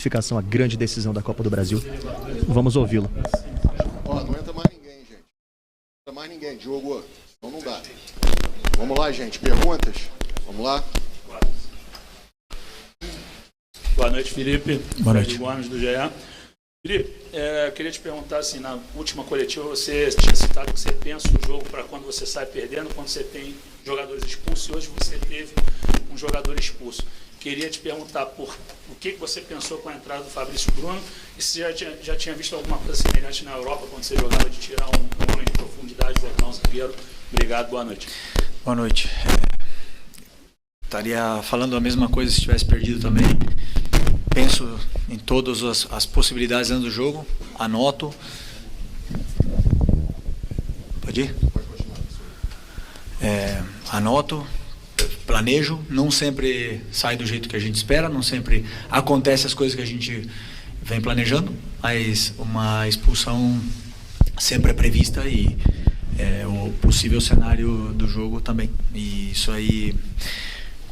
classificação, a grande decisão da Copa do Brasil. Vamos ouvi-lo. Ó, não entra mais ninguém, gente. Não entra mais ninguém, Diogo. Então não dá. Vamos lá, gente. Perguntas? Vamos lá. Boa noite, Felipe. Boa noite. Gomes do GE. Felipe, queria te perguntar, assim, na última coletiva você tinha citado que você pensa o jogo para quando você sai perdendo, quando você tem jogadores expulsos, e hoje você teve um jogador expulso. Queria te perguntar o que você pensou com a entrada do Fabrício Bruno e se já tinha visto alguma coisa semelhante na Europa quando você jogava de tirar um homem de profundidade, botar um zagueiro. Obrigado, boa noite. Boa noite. Estaria falando a mesma coisa se tivesse perdido também. Penso em todas as possibilidades dentro do jogo, anoto. Pode ir? Anoto, planejo, não sempre sai do jeito que a gente espera, não sempre acontece as coisas que a gente vem planejando, mas uma expulsão sempre é prevista e é o possível cenário do jogo também. E isso aí,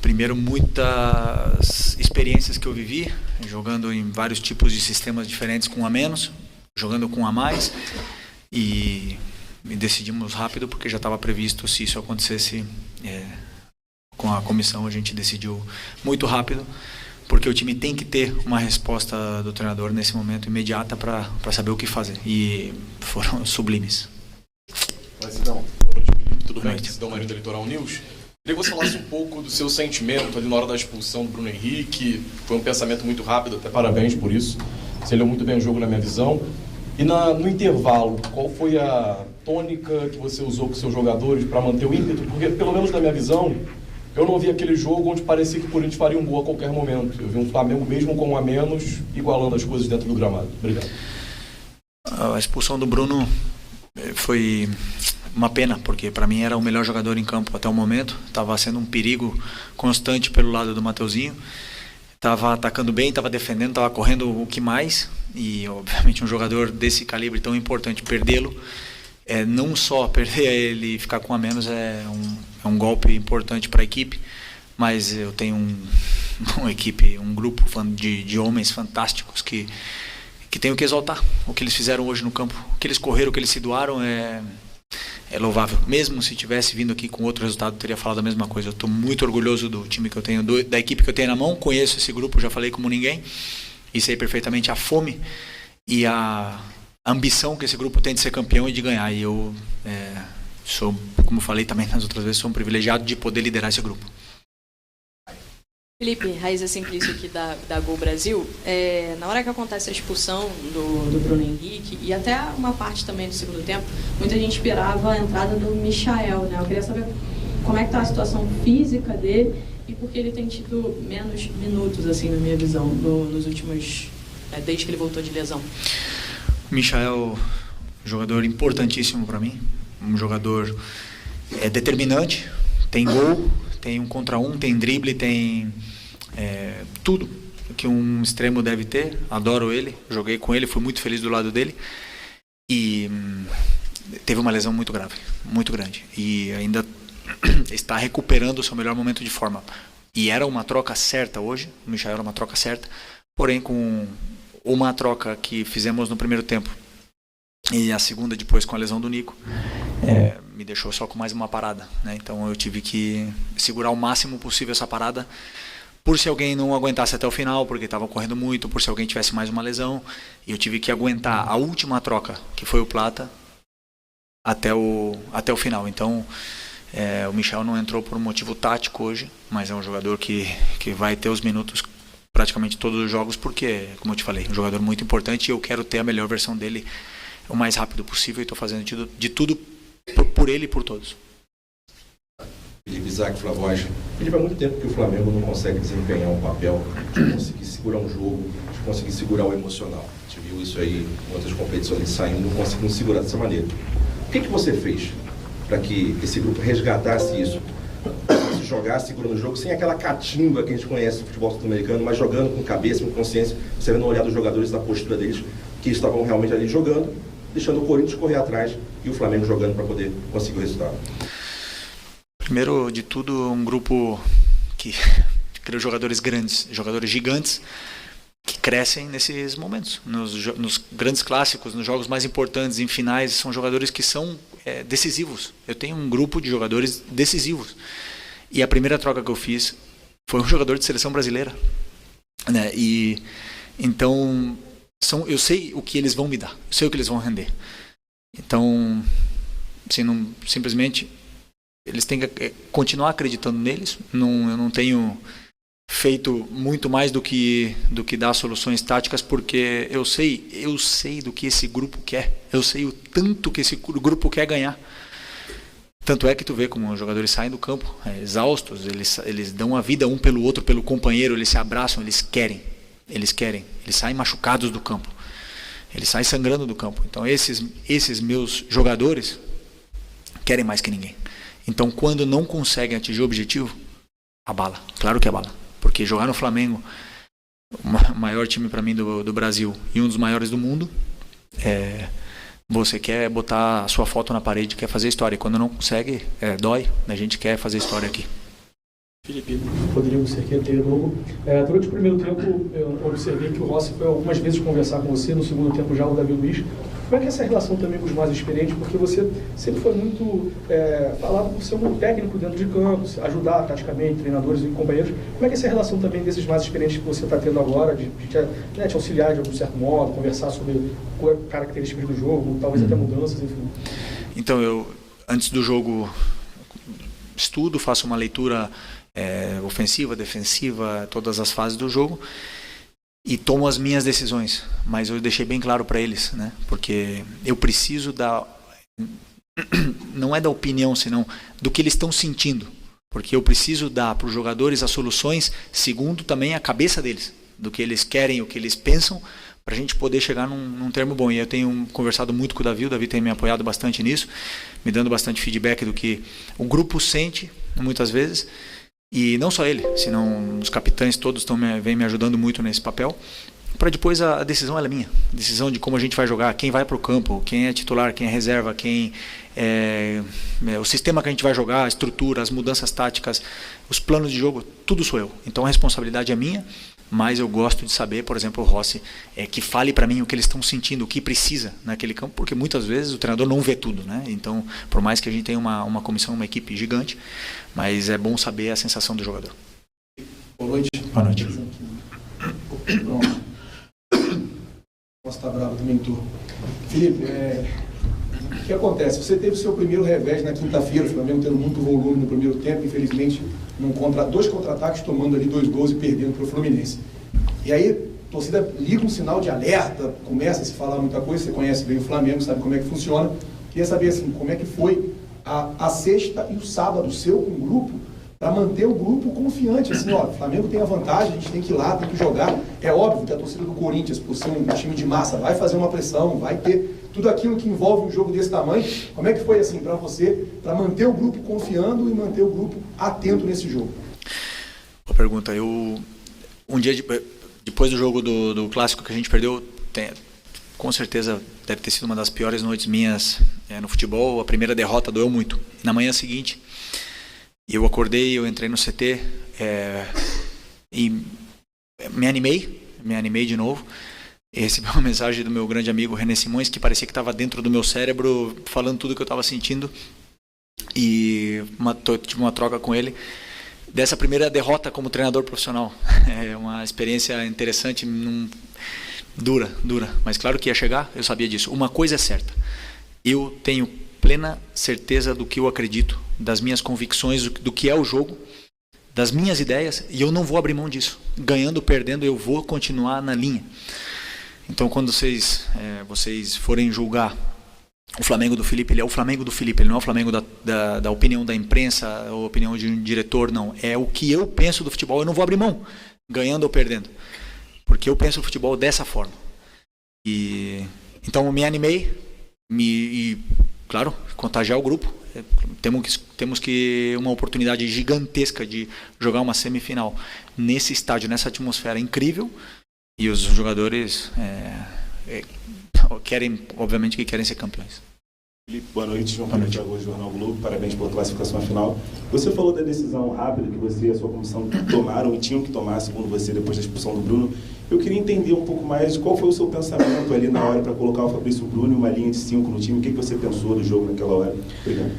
primeiro, muitas experiências que eu vivi, jogando em vários tipos de sistemas diferentes com um a menos, jogando com um a mais, e decidimos rápido porque já estava previsto se isso acontecesse. Com a comissão a gente decidiu muito rápido, porque o time tem que ter uma resposta do treinador nesse momento imediata para saber o que fazer, e foram sublimes. Sidão, tudo bem? Sidão Marinho da Litoral News. Queria que você falasse um pouco do seu sentimento ali na hora da expulsão do Bruno Henrique. Foi um pensamento muito rápido, até parabéns por isso. Você leu muito bem o jogo na minha visão. E no intervalo, qual foi a tônica que você usou com seus jogadores para manter o ímpeto? Porque, pelo menos na minha visão, eu não vi aquele jogo onde parecia que o Corinthians faria um gol a qualquer momento. Eu vi um Flamengo mesmo com um a menos, igualando as coisas dentro do gramado. Obrigado. A expulsão do Bruno foi uma pena, porque para mim era o melhor jogador em campo até o momento. Estava sendo um perigo constante pelo lado do Mateuzinho. Estava atacando bem, estava defendendo, estava correndo o que mais. E, obviamente, um jogador desse calibre tão importante, perdê-lo, não só perder ele e ficar com a menos é um golpe importante para a equipe, mas eu tenho uma equipe, um grupo de homens fantásticos que tenho que exaltar. O que eles fizeram hoje no campo, o que eles correram, o que eles se doaram é louvável. Mesmo se tivesse vindo aqui com outro resultado, eu teria falado a mesma coisa. Eu estou muito orgulhoso do time que eu tenho, da equipe que eu tenho na mão. Conheço esse grupo, já falei como ninguém, e sei perfeitamente a fome e a ambição que esse grupo tem de ser campeão e de ganhar. E eu sou, como falei também nas outras vezes, sou um privilegiado de poder liderar esse grupo. Felipe, Raíza Simplício aqui da Gol Brasil. Na hora que acontece a expulsão do Bruno Henrique, e até uma parte também do segundo tempo, muita gente esperava a entrada do Michael, né? Eu queria saber como é que está a situação física dele e porque ele tem tido menos minutos, assim, na minha visão, nos últimos... desde que ele voltou de lesão. Michael, jogador importantíssimo para mim, um jogador determinante, tem gol, tem 1 contra 1, tem drible, tem tudo que um extremo deve ter. Adoro ele, joguei com ele, fui muito feliz do lado dele, e teve uma lesão muito grave, muito grande, e ainda está recuperando o seu melhor momento de forma. E era uma troca certa hoje, o Michael era uma troca certa, porém com uma troca que fizemos no primeiro tempo e a segunda depois com a lesão do Nico, me deixou só com mais uma parada, né? Então eu tive que segurar o máximo possível essa parada, por se alguém não aguentasse até o final, porque estava correndo muito, por se alguém tivesse mais uma lesão, e eu tive que aguentar a última troca, que foi o Plata, até o final. Então o Michel não entrou por um motivo tático hoje, mas é um jogador que vai ter os minutos praticamente todos os jogos, porque, como eu te falei, um jogador muito importante, e eu quero ter a melhor versão dele o mais rápido possível, e estou fazendo de tudo por ele e por todos. Felipe, Isaac, Flavoz. Felipe, há muito tempo que o Flamengo não consegue desempenhar um papel de conseguir segurar um jogo, de conseguir segurar o emocional. A gente viu isso aí em outras competições saindo, não conseguindo segurar dessa maneira. O que você fez para que esse grupo resgatasse isso? Se jogar segurando o jogo, sem aquela catimba que a gente conhece do futebol sul-americano, mas jogando com cabeça, com consciência, você vendo o olhar dos jogadores, da postura deles, que estavam realmente ali jogando, deixando o Corinthians correr atrás e o Flamengo jogando para poder conseguir o resultado. Primeiro de tudo, um grupo que criou jogadores grandes, jogadores gigantes, que crescem nesses momentos, nos grandes clássicos, nos jogos mais importantes, em finais, são jogadores que são decisivos. Eu tenho um grupo de jogadores decisivos. E a primeira troca que eu fiz foi um jogador de seleção brasileira, né? E então eu sei o que eles vão me dar, eu sei o que eles vão render. Então, assim, simplesmente eles têm que continuar acreditando neles. Eu não tenho feito muito mais do que dar soluções táticas, porque eu sei do que esse grupo quer, eu sei o tanto que esse grupo quer ganhar. Tanto é que tu vê como os jogadores saem do campo exaustos, eles dão a vida um pelo outro, pelo companheiro, eles se abraçam, eles saem machucados do campo, eles saem sangrando do campo. Então esses meus jogadores querem mais que ninguém. Então quando não conseguem atingir o objetivo, abala, claro que abala. Porque jogar no Flamengo, o maior time para mim do Brasil e um dos maiores do mundo, você quer botar a sua foto na parede, quer fazer história. E quando não consegue, dói. A gente quer fazer história aqui. Felipe, Rodrigo Cerqueira, TV Globo. Durante o primeiro tempo, eu observei que o Rossi foi algumas vezes conversar com você, no segundo tempo já o Davi Luiz. Como é que é essa relação também com os mais experientes? Porque você sempre foi muito falado por ser um técnico dentro de campo, ajudar taticamente, treinadores e companheiros. Como é que é essa relação também desses mais experientes que você está tendo agora, de te auxiliar de algum certo modo, conversar sobre características do jogo, talvez até mudanças, enfim? Então, eu, antes do jogo, estudo, faço uma leitura ofensiva, defensiva, todas as fases do jogo, e tomo as minhas decisões, mas eu deixei bem claro para eles, né? Porque eu preciso não é da opinião, senão do que eles estão sentindo, porque eu preciso dar para os jogadores as soluções segundo também a cabeça deles, do que eles querem, o que eles pensam, para a gente poder chegar num termo bom. E eu tenho conversado muito com o Davi tem me apoiado bastante nisso, me dando bastante feedback do que o grupo sente, muitas vezes. E não só ele, senão os capitães todos vêm me ajudando muito nesse papel, para depois a decisão ela é minha, a decisão de como a gente vai jogar, quem vai para o campo, quem é titular, quem é reserva, o sistema que a gente vai jogar, a estrutura, as mudanças táticas, os planos de jogo, tudo sou eu. Então a responsabilidade é minha, mas eu gosto de saber, por exemplo, o Rossi, que fale para mim o que eles estão sentindo, o que precisa naquele campo, porque muitas vezes o treinador não vê tudo, né? Então, por mais que a gente tenha uma comissão, uma equipe gigante, mas é bom saber a sensação do jogador. Boa noite. Boa noite. Posso estar bravo também, turma. Felipe, o que acontece? Você teve o seu primeiro revés na quinta-feira, o Flamengo tendo muito volume no primeiro tempo, infelizmente, dois contra-ataques, tomando ali 2 gols e perdendo para o Fluminense. E aí, a torcida liga um sinal de alerta, começa a se falar muita coisa, você conhece bem o Flamengo, sabe como é que funciona. Queria saber, assim, como é que foi a sexta e o sábado seu com o grupo, para manter o grupo confiante, assim, ó, o Flamengo tem a vantagem, a gente tem que ir lá, tem que jogar. É óbvio que a torcida do Corinthians, por ser um time de massa, vai fazer uma pressão, vai ter tudo aquilo que envolve um jogo desse tamanho. Como é que foi, assim, para você, para manter o grupo confiando e manter o grupo atento nesse jogo? Boa pergunta. Um dia depois do jogo do clássico que a gente perdeu, com certeza deve ter sido uma das piores noites minhas no futebol. A primeira derrota doeu muito. Na manhã seguinte, eu acordei, eu entrei no CT e me animei de novo. E recebi uma mensagem do meu grande amigo René Simões, que parecia que estava dentro do meu cérebro, falando tudo que eu estava sentindo. E tive uma troca com ele dessa primeira derrota como treinador profissional. É uma experiência interessante, dura, mas claro que ia chegar, eu sabia disso. Uma coisa é certa, eu tenho plena certeza do que eu acredito, das minhas convicções, do que é o jogo, das minhas ideias, e eu não vou abrir mão disso. Ganhando ou perdendo, eu vou continuar na linha. Então, quando vocês forem julgar o Flamengo do Felipe, ele é o Flamengo do Felipe, ele não é o Flamengo da opinião da imprensa, ou opinião de um diretor, não. É o que eu penso do futebol, eu não vou abrir mão, ganhando ou perdendo, porque eu penso o futebol dessa forma. Então, eu me animei, claro, contagiar o grupo. Temos que uma oportunidade gigantesca de jogar uma semifinal nesse estádio, nessa atmosfera incrível, e os jogadores obviamente que querem ser campeões. Felipe, boa noite. João Paulo Thiago, Jornal Globo. Parabéns pela classificação à final. Você falou da decisão rápida que você e a sua comissão tomaram e tinham que tomar, segundo você, depois da expulsão do Bruno. Eu queria entender um pouco mais qual foi o seu pensamento ali na hora para colocar o Fabrício Bruno em uma linha de 5 no time. O que você pensou do jogo naquela hora? Obrigado.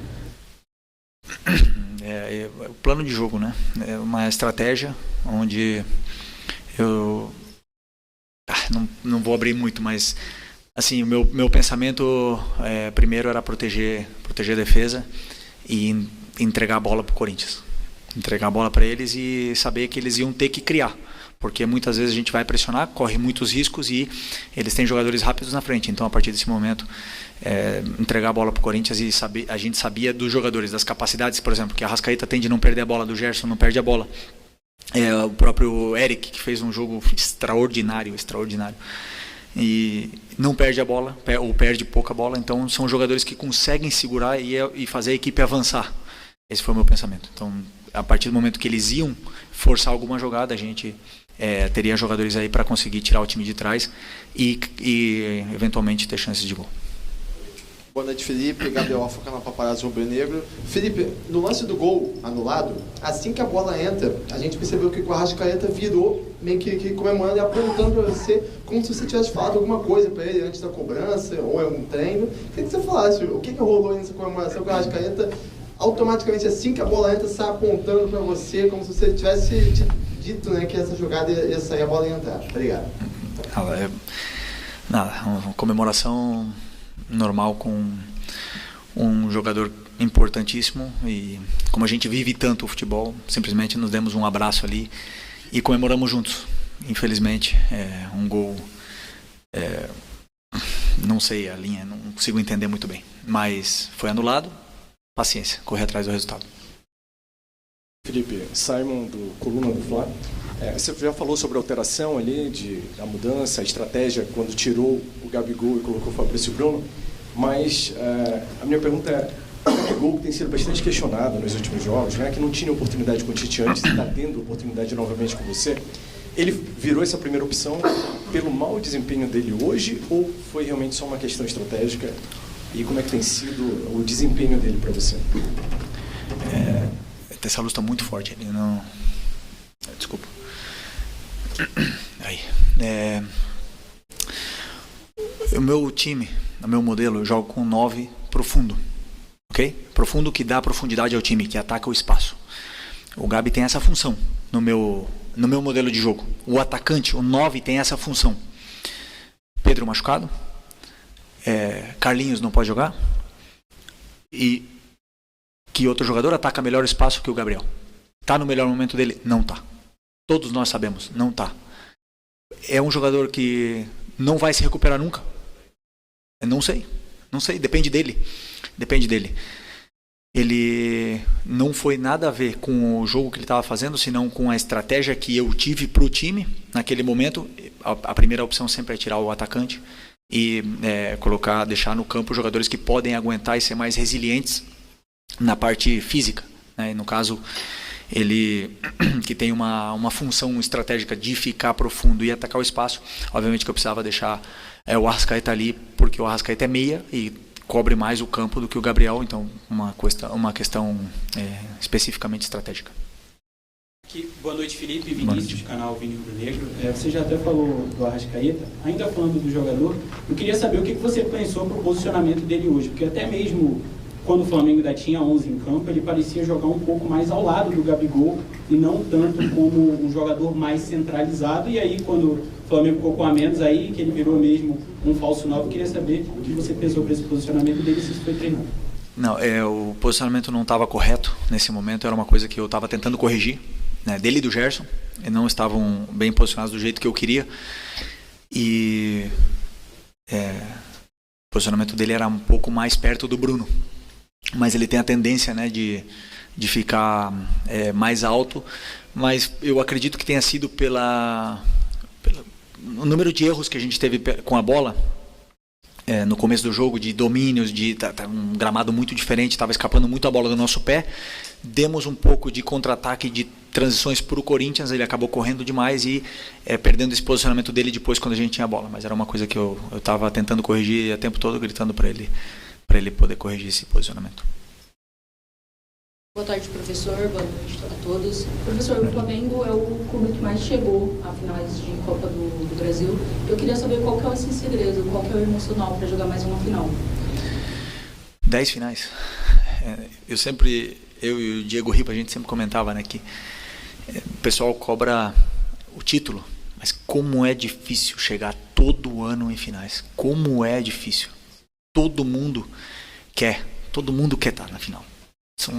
O plano de jogo, né? É uma estratégia onde eu não vou abrir muito, mas assim, o meu pensamento primeiro era proteger a defesa e entregar a bola para o Corinthians. Entregar a bola para eles e saber que eles iam ter que criar, porque muitas vezes a gente vai pressionar, corre muitos riscos e eles têm jogadores rápidos na frente. Então, a partir desse momento, entregar a bola para o Corinthians e a gente sabia dos jogadores, das capacidades, por exemplo, que a Arrascaeta tem de não perder a bola, do Gerson não perde a bola. O próprio Eric, que fez um jogo extraordinário, e não perde a bola, ou perde pouca bola. Então, são jogadores que conseguem segurar e fazer a equipe avançar. Esse foi o meu pensamento. Então, a partir do momento que eles iam forçar alguma jogada, a gente teria jogadores aí para conseguir tirar o time de trás e eventualmente ter chances de gol. Boa noite, Felipe. Gabriel Alfa, na Paparazzo Rubro-Negro. Felipe, no lance do gol anulado, assim que a bola entra, a gente percebeu que o Arrascaeta virou meio que comemorando e apontando para você como se você tivesse falado alguma coisa para ele antes da cobrança ou em algum treino. Queria que você falasse o que rolou nessa comemoração com o Arrascaeta. Automaticamente, assim que a bola entra, sai apontando para você, como se você tivesse dito, né, que essa jogada ia sair, a bola ia entrar. Obrigado. Uma comemoração normal com um jogador importantíssimo, e como a gente vive tanto o futebol, simplesmente nos demos um abraço ali e comemoramos juntos. Infelizmente, um gol, não sei a linha, não consigo entender muito bem, mas foi anulado. Paciência, correr atrás do resultado. Felipe, Simon do Coluna do Fla. Você já falou sobre a alteração ali, a mudança, a estratégia quando tirou o Gabigol e colocou o Fabrício Bruno, mas a minha pergunta é, o Gabigol, que tem sido bastante questionado nos últimos jogos, né, que não tinha oportunidade com o Tite antes e está tendo oportunidade novamente com você, ele virou essa primeira opção pelo mau desempenho dele hoje ou foi realmente só uma questão estratégica? E como é que tem sido o desempenho dele para você? Essa luz está muito forte. Ele não... Desculpa. Aí. O meu time, o meu modelo, eu jogo com 9 profundo. Ok? Profundo que dá profundidade ao time, que ataca o espaço. O Gabi tem essa função no meu modelo de jogo. O atacante, o 9, tem essa função. Pedro machucado. Carlinhos não pode jogar. E que outro jogador ataca melhor espaço que o Gabriel? Tá no melhor momento dele? Não tá. Todos nós sabemos, não tá. É um jogador que não vai se recuperar nunca? Não sei, depende dele. Ele não foi nada a ver com o jogo que ele estava fazendo, senão com a estratégia que eu tive para o time naquele momento. A primeira opção sempre é tirar o atacante e deixar no campo jogadores que podem aguentar e ser mais resilientes na parte física, né? No caso, ele que tem uma função estratégica de ficar profundo e atacar o espaço. Obviamente que eu precisava deixar o Arrascaeta ali, porque o Arrascaeta é meia e cobre mais o campo do que o Gabriel, então uma questão especificamente estratégica. Boa noite, Felipe. Vinícius, canal Vini Rubro Negro. Você já até falou do Arrascaeta. Ainda falando do jogador, eu queria saber o que você pensou para o posicionamento dele hoje, porque até mesmo quando o Flamengo ainda tinha 11 em campo, ele parecia jogar um pouco mais ao lado do Gabigol e não tanto como um jogador mais centralizado. E aí, quando o Flamengo ficou com a menos, aí que ele virou mesmo um falso 9, eu queria saber o que você pensou para esse posicionamento dele, se isso foi treinado. Não, o posicionamento não estava correto nesse momento, era uma coisa que eu estava tentando corrigir, né, dele e do Gerson, e não estavam bem posicionados do jeito que eu queria. E o posicionamento dele era um pouco mais perto do Bruno, mas ele tem a tendência, né, de ficar mais alto, mas eu acredito que tenha sido pelo número de erros que a gente teve com a bola no começo do jogo, de domínios, de um gramado muito diferente, estava escapando muito a bola do nosso pé. Demos um pouco de contra-ataque, de transições para o Corinthians, ele acabou correndo demais e perdendo esse posicionamento dele depois quando a gente tinha a bola, mas era uma coisa que eu estava tentando corrigir o tempo todo, gritando para ele poder corrigir esse posicionamento. Boa tarde, professor. Boa noite a todos. Professor, o Flamengo é o clube que mais chegou a finais de Copa do Brasil. Eu queria saber qual que é esse segredo, qual que é o emocional para jogar mais uma final. 10 finais. Eu e o Diego Ripa, a gente sempre comentava, né, que o pessoal cobra o título, mas como é difícil chegar todo ano em finais. Como é difícil. Todo mundo quer estar na final. São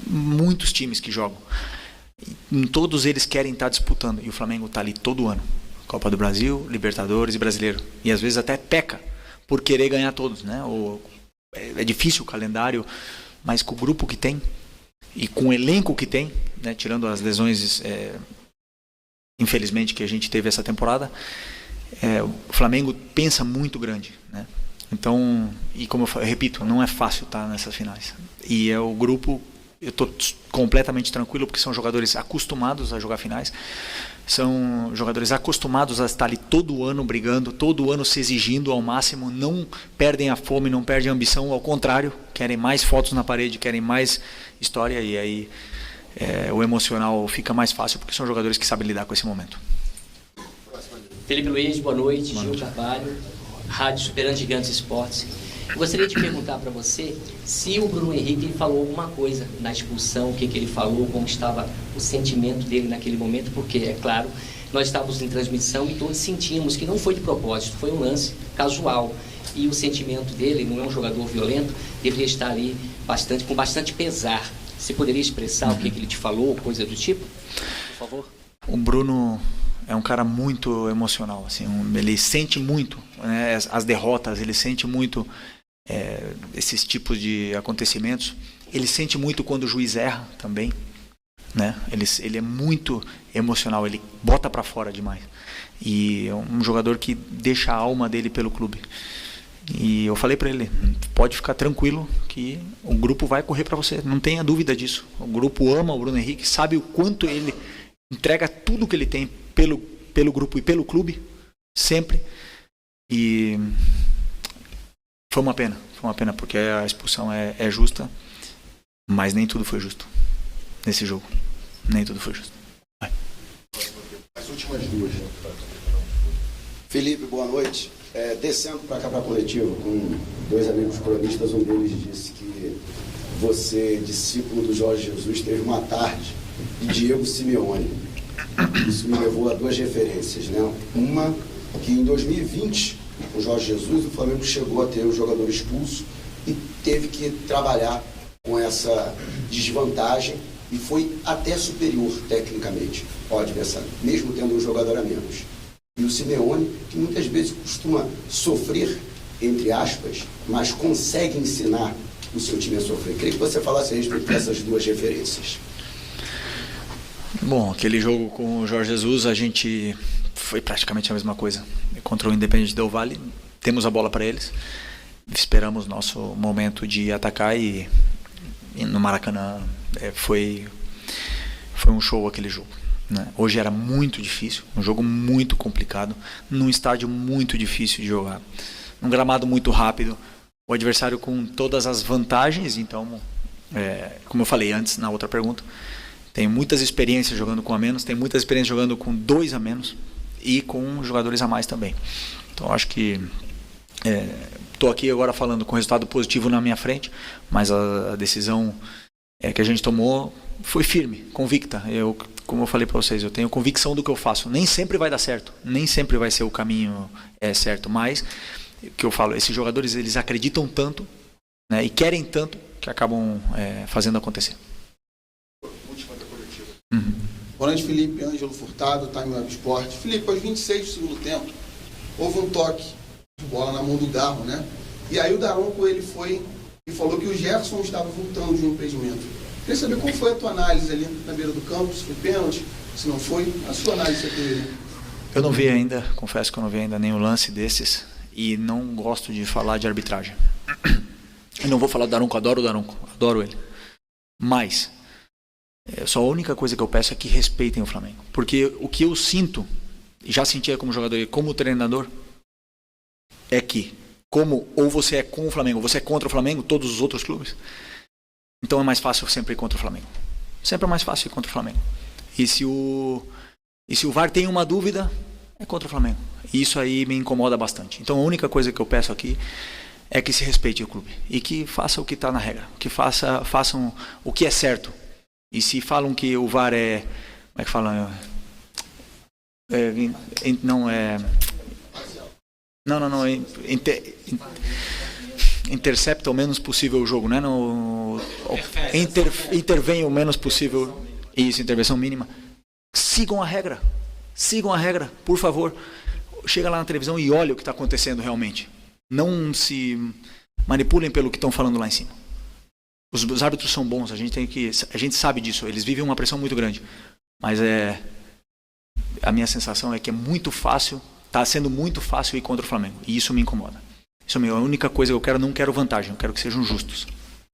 muitos times que jogam. E todos eles querem estar disputando. E o Flamengo está ali todo ano. Copa do Brasil, Libertadores e Brasileiro. E às vezes até peca por querer ganhar todos, né? É difícil o calendário, mas com o grupo que tem e com o elenco que tem, né? Tirando as lesões, infelizmente, que a gente teve essa temporada, o Flamengo pensa muito grande, né? Então, e como eu repito, não é fácil estar nessas finais. E é o grupo, eu estou completamente tranquilo, porque são jogadores acostumados a jogar finais, são jogadores acostumados a estar ali todo ano brigando, todo ano se exigindo ao máximo, não perdem a fome, não perdem a ambição, ao contrário, querem mais fotos na parede, querem mais história, e aí o emocional fica mais fácil, porque são jogadores que sabem lidar com esse momento. Felipe Luiz, boa noite. Gil Carvalho, Rádio Superando Gigantes Esportes. Eu gostaria de perguntar para você se o Bruno Henrique falou alguma coisa na expulsão, o que ele falou, como estava o sentimento dele naquele momento, porque, é claro, nós estávamos em transmissão e todos sentimos que não foi de propósito, foi um lance casual. E o sentimento dele, não é um jogador violento, deveria estar ali com bastante pesar. Você poderia expressar o que ele te falou, coisa do tipo? Por favor. O Bruno é um cara muito emocional, assim, ele sente muito, né, as derrotas, ele sente muito esses tipos de acontecimentos, ele sente muito quando o juiz erra também, né? Ele é muito emocional, ele bota para fora demais, e é um jogador que deixa a alma dele pelo clube. E eu falei para ele, pode ficar tranquilo que o grupo vai correr para você, não tenha dúvida disso. O grupo ama o Bruno Henrique, sabe o quanto ele entrega tudo que ele tem pelo grupo e pelo clube, sempre. E foi uma pena porque a expulsão é justa, mas nem tudo foi justo nesse jogo. Nem tudo foi justo. Vai. As últimas duas. Felipe, boa noite. Descendo para cá para a coletiva com dois amigos cronistas, um deles disse que você, discípulo do Jorge Jesus, teve uma tarde de Diego Simeone. Isso me levou a duas referências, né? Uma, que em 2020, o Jorge Jesus, o Flamengo chegou a ter um jogador expulso e teve que trabalhar com essa desvantagem e foi até superior tecnicamente ao adversário, mesmo tendo um jogador a menos. E o Simeone, que muitas vezes costuma sofrer, entre aspas, mas consegue ensinar o seu time a sofrer. Queria que você falasse a respeito dessas duas referências. Bom, aquele jogo com o Jorge Jesus, a gente foi praticamente a mesma coisa. Contra o Independente Del Valle, temos a bola para eles, esperamos nosso momento de atacar e no Maracanã foi um show aquele jogo, né? Hoje era muito difícil, um jogo muito complicado, num estádio muito difícil de jogar, num gramado muito rápido, o adversário com todas as vantagens. Então, como eu falei antes na outra pergunta, tem muitas experiências jogando com a menos, tem muitas experiências jogando com 2 a menos e com jogadores a mais também. Então acho que estou aqui agora falando com resultado positivo na minha frente, mas a decisão que a gente tomou foi firme, convicta. Como eu falei para vocês, eu tenho convicção do que eu faço. Nem sempre vai dar certo, nem sempre vai ser o caminho certo, mas o que eu falo, esses jogadores eles acreditam tanto, né, e querem tanto que acabam fazendo acontecer. Boa noite, Felipe. Ângelo Furtado, Time Web Sport. Felipe, aos 26 do segundo tempo, houve um toque de bola na mão do Garro, né? E aí o Daronco, ele foi e falou que o Gerson estava voltando de um impedimento. Queria saber qual foi a tua análise ali na beira do campo, se foi pênalti, se não foi, a sua análise você teve. Eu não vi ainda, confesso que eu não vi ainda nenhum lance desses e não gosto de falar de arbitragem. Eu não vou falar do Daronco, adoro o Daronco, adoro ele. Mas só a única coisa que eu peço é que respeitem o Flamengo. Porque o que eu sinto, e já sentia como jogador e como treinador, é que, ou você é com o Flamengo, ou você é contra o Flamengo, todos os outros clubes, Então é mais fácil sempre ir contra o Flamengo. Sempre é mais fácil ir contra o Flamengo. E se o VAR tem uma dúvida, é contra o Flamengo. E isso aí me incomoda bastante. Então a única coisa que eu peço aqui é que se respeite o clube. E que faça o que está na regra. Que façam o que é certo. E se falam que o VAR é... Como é que falam? Intercepta o menos possível o jogo, né? Intervém o menos possível. Isso, intervenção mínima. Sigam a regra, por favor. Chega lá na televisão e olha o que está acontecendo realmente. Não se manipulem pelo que estão falando lá em cima. Os árbitros são bons, a gente sabe disso. Eles vivem uma pressão muito grande. Mas a minha sensação é que é muito fácil, está sendo muito fácil ir contra o Flamengo. E isso me incomoda. Isso é a única coisa que eu quero, não quero vantagem, eu quero que sejam justos.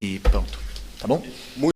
E pronto. Tá bom?